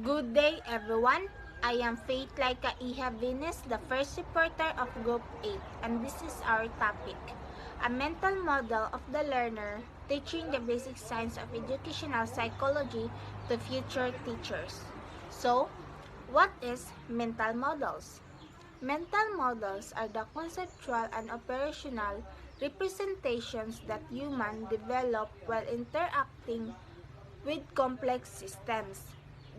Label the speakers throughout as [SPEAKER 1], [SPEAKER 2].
[SPEAKER 1] Good day, everyone. I am Faith Laika Iha Venus, the first reporter of Group 8, and this is our topic, a mental model of the learner, teaching the basic science of educational psychology to future teachers. So, what is mental models? Mental models are the conceptual and operational representations that humans develop while interacting with complex systems.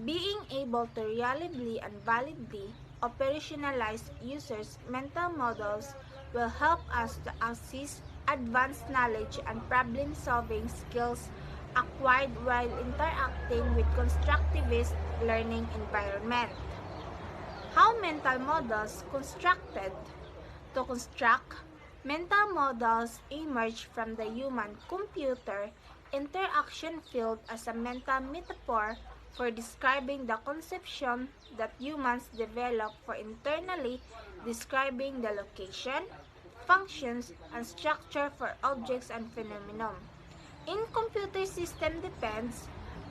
[SPEAKER 1] Being able to reliably and validly operationalize users' mental models will help us to access advanced knowledge and problem-solving skills acquired while interacting with constructivist learning environment. How mental models constructed? To construct, mental models emerge from the human-computer interaction field as a mental metaphor for describing the conception that humans develop for internally describing the location, functions, and structure for objects and phenomena. In computer system depends,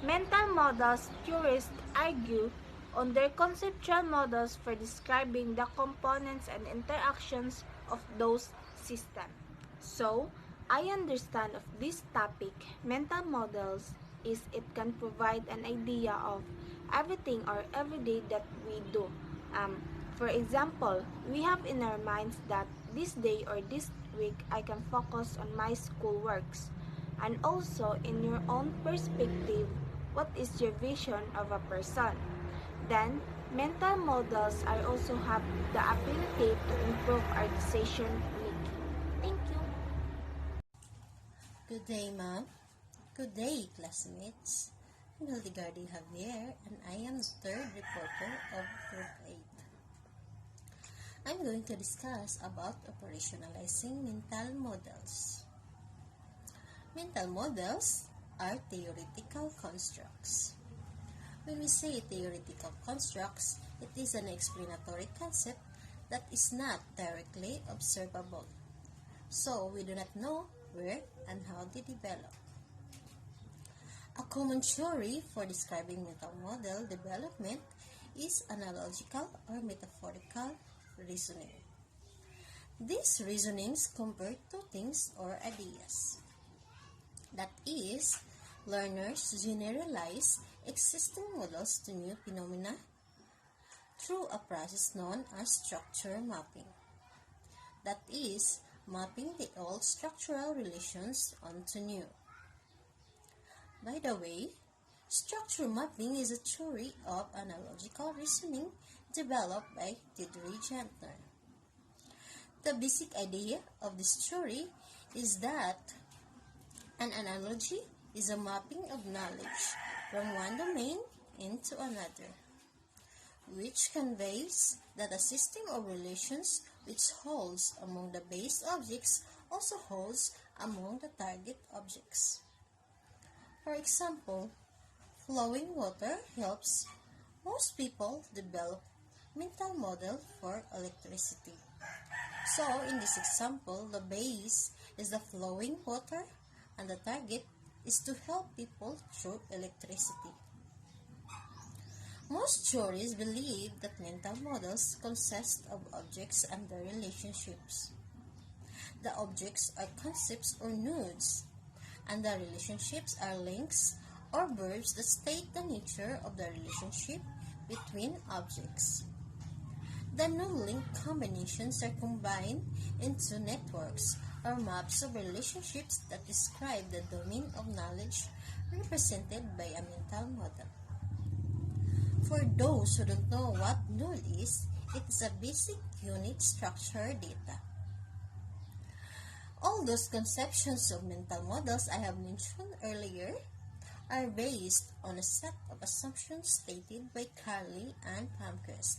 [SPEAKER 1] mental models theorists argue on their conceptual models for describing the components and interactions of those systems. So, I understand of this topic, mental models, is it can provide an idea of everything or everyday that we do. For example, we have in our minds that this day or this week I can focus on my school works. And also, in your own perspective, what is your vision of a person? Then, mental models are also have the ability to improve our decision making. Thank you.
[SPEAKER 2] Good day, ma'am. Good day, classmates. I'm Hildegarde Javier, and I am the third reporter of Group 8. I'm going to discuss about operationalizing mental models. Mental models are theoretical constructs. When we say theoretical constructs, it is an explanatory concept that is not directly observable. So, we do not know where and how they develop. A common theory for describing mental model development is analogical or metaphorical reasoning. These reasonings compare two things or ideas. That is, learners generalize existing models to new phenomena through a process known as structure mapping. That is, mapping the old structural relations onto new. By the way, structure mapping is a theory of analogical reasoning developed by Dietrich Gentner. The basic idea of this theory is that an analogy is a mapping of knowledge from one domain into another, which conveys that a system of relations which holds among the base objects also holds among the target objects. For example, flowing water helps most people develop mental model for electricity. So, in this example, the base is the flowing water and the target is to help people through electricity. Most theories believe that mental models consist of objects and their relationships. The objects are concepts or nodes, and the relationships are links or verbs that state the nature of the relationship between objects. The node-link combinations are combined into networks or maps of relationships that describe the domain of knowledge represented by a mental model. For those who don't know what node is, it is a basic unit structure data. All those conceptions of mental models I have mentioned earlier are based on a set of assumptions stated by Carly and Palmquist.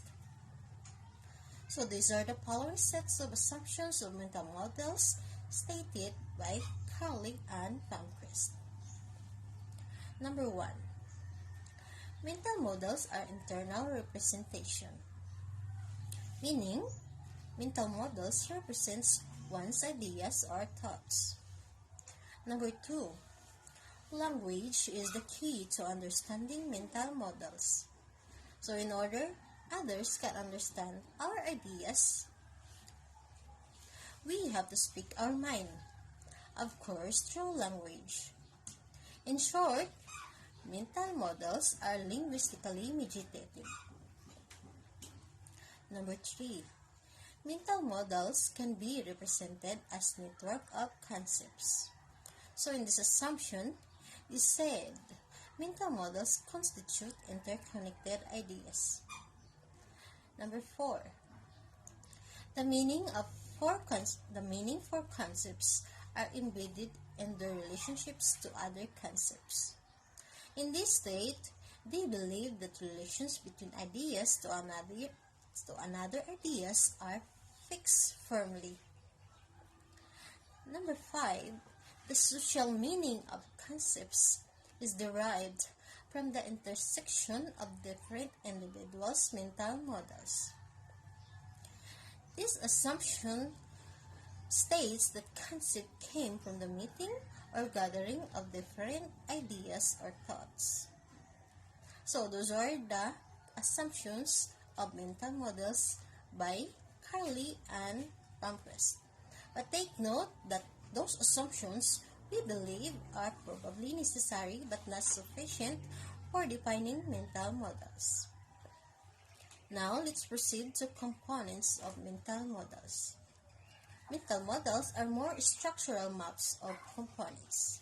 [SPEAKER 2] So these are the following sets of assumptions of mental models stated by Carly and Palmquist. Number 1. Mental models are internal representation, meaning mental models represents one's ideas or thoughts. Number 2. Language is the key to understanding mental models. So in order others can understand our ideas, we have to speak our mind, of course, through language. In short, mental models are linguistically meditative. Number 3. Mental models can be represented as network of concepts. So in this assumption, we said mental models constitute interconnected ideas. Number 4. The meaning for concepts are embedded in their relationships to other concepts. In this state, they believe that relations between ideas to another ideas are fixed firmly. Number 5. The social meaning of concepts is derived from the intersection of different individuals' mental models. This assumption states that concept came from the meeting or gathering of different ideas or thoughts. So those are the assumptions of mental models by Carly and Baumquist. But take note that those assumptions we believe are probably necessary but not sufficient for defining mental models. Now let's proceed to components of mental models. Mental models are more structural maps of components.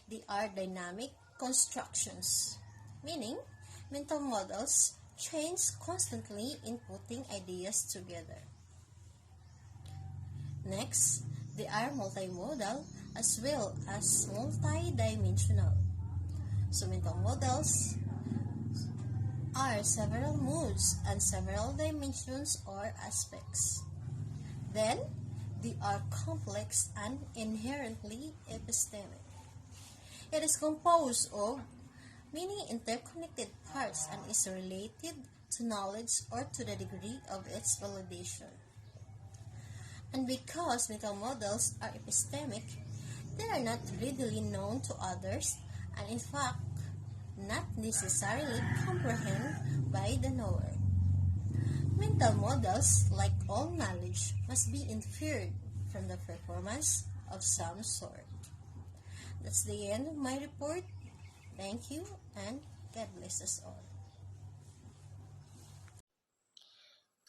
[SPEAKER 2] They are dynamic constructions, meaning mental models change constantly in putting ideas together. Next, they are multimodal as well as multidimensional. So mental models are several moods and several dimensions or aspects. Then, they are complex and inherently epistemic. It is composed of many interconnected parts and is related to knowledge or to the degree of its validation. And because mental models are epistemic, they are not readily known to others and in fact, not necessarily comprehended by the knower. Mental models, like all knowledge, must be inferred from the performance of some sort. That's the end of my report. Thank you and God bless us all.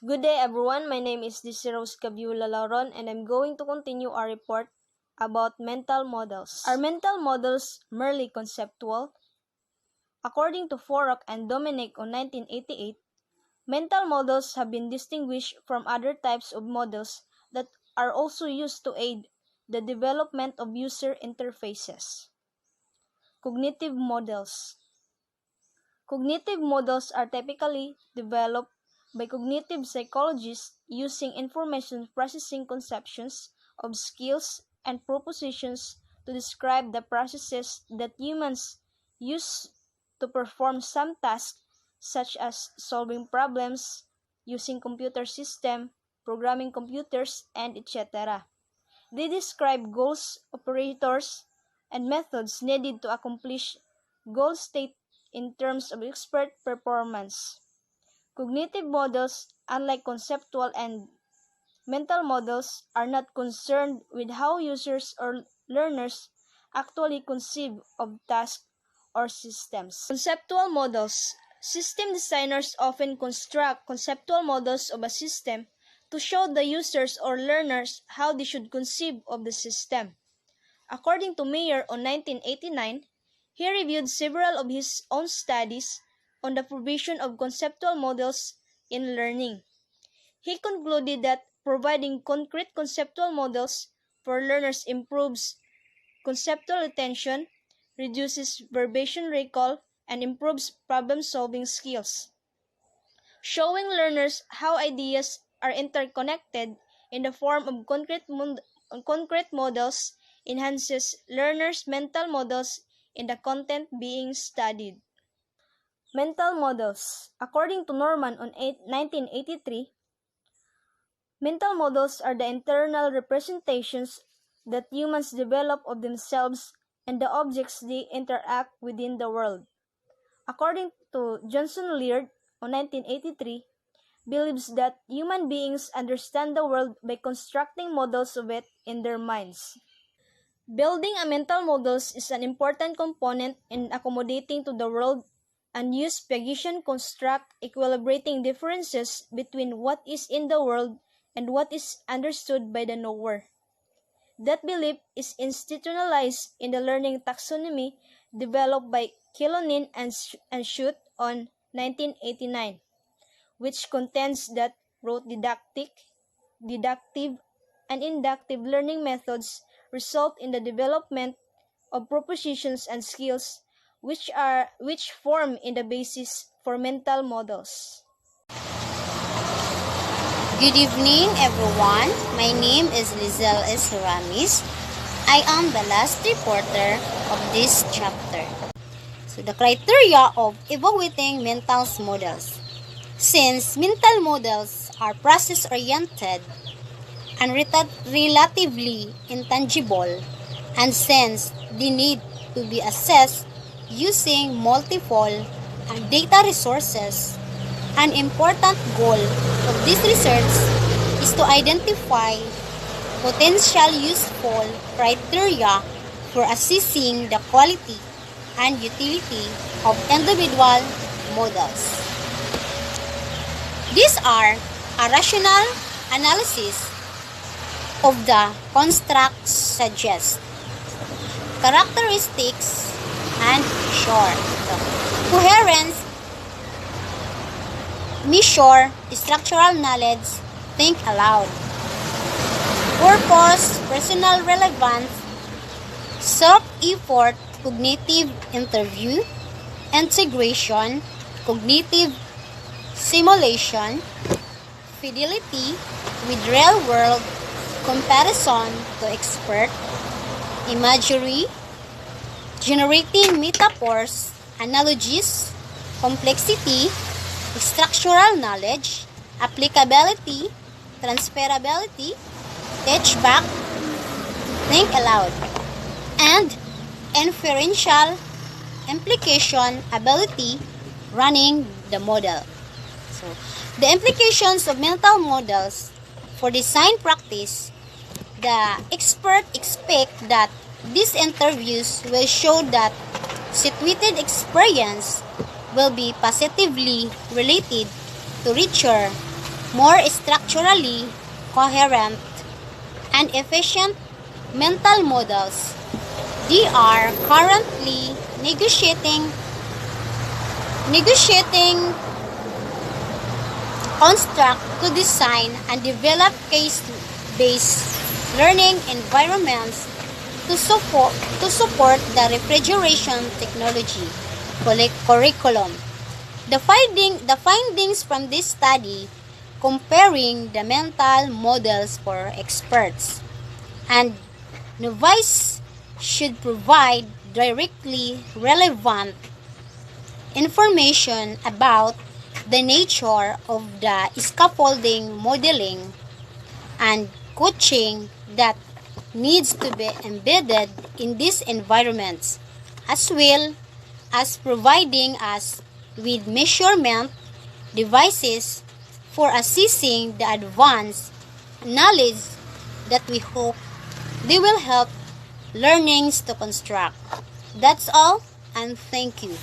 [SPEAKER 3] Good day everyone, my name is Desiros Cabula Lauron and I'm going to continue our report about mental models. Are mental models merely conceptual? According to Forok and Dominic on 1988, mental models have been distinguished from other types of models that are also used to aid the development of user interfaces. Cognitive models. Cognitive models are typically developed by cognitive psychologists using information processing conceptions of skills and propositions to describe the processes that humans use to perform some tasks such as solving problems, using computer system, programming computers, and etc. They describe goals, operators, and methods needed to accomplish goal state in terms of expert performance. Cognitive models, unlike conceptual and mental models, are not concerned with how users or learners actually conceive of tasks or systems. Conceptual models. System designers often construct conceptual models of a system to show the users or learners how they should conceive of the system. According to Mayer on 1989, he reviewed several of his own studies on the provision of conceptual models in learning. He concluded that providing concrete conceptual models for learners improves conceptual retention, reduces verbatim recall, and improves problem-solving skills. Showing learners how ideas are interconnected in the form of concrete models enhances learners' mental models in the content being studied. Mental models. According to Norman on 1983, mental models are the internal representations that humans develop of themselves and the objects they interact within the world. according to Johnson Laird on 1983, believes that human beings understand the world by constructing models of it in their minds. Building a mental models is an important component in accommodating to the world and use Piagetian construct equilibrating differences between what is in the world and what is understood by the knower. That belief is institutionalized in the learning taxonomy developed by Kilonin and Schutt on 1989, which contends that rote didactic, deductive, and inductive learning methods result in the development of propositions and skills which form in the basis for mental models.
[SPEAKER 4] Good evening, everyone. My name is Lizelle S. Ramis. I am the last reporter of this chapter. So, the criteria of evaluating mental models. Since mental models are process-oriented and relatively intangible, and since they need to be assessed using multiple data resources, an important goal of this research is to identify potential useful criteria for assessing the quality and utility of individual models. These are a rational analysis of the constructs suggest, characteristics, and coherence, measure structural knowledge, think aloud, purpose, personal relevance, self-effort, cognitive interview, integration, cognitive simulation, fidelity with real-world comparison to expert, imagery, generating metaphors, analogies, complexity, structural knowledge, applicability, transferability, teach back, think aloud, and inferential implication ability running the model. So, the implications of mental models for design practice, the expert expect that these interviews will show that situated experience will be positively related to richer, more structurally coherent, and efficient mental models. They are currently negotiating construct to design and develop case-based learning environments to support the refrigeration technology curriculum. The findings from this study comparing the mental models for experts and novice should provide directly relevant information about the nature of the scaffolding modeling and coaching that needs to be embedded in these environments, as well as providing us with measurement devices for assessing the advanced knowledge that we hope they will help learnings to construct. That's all, and thank you.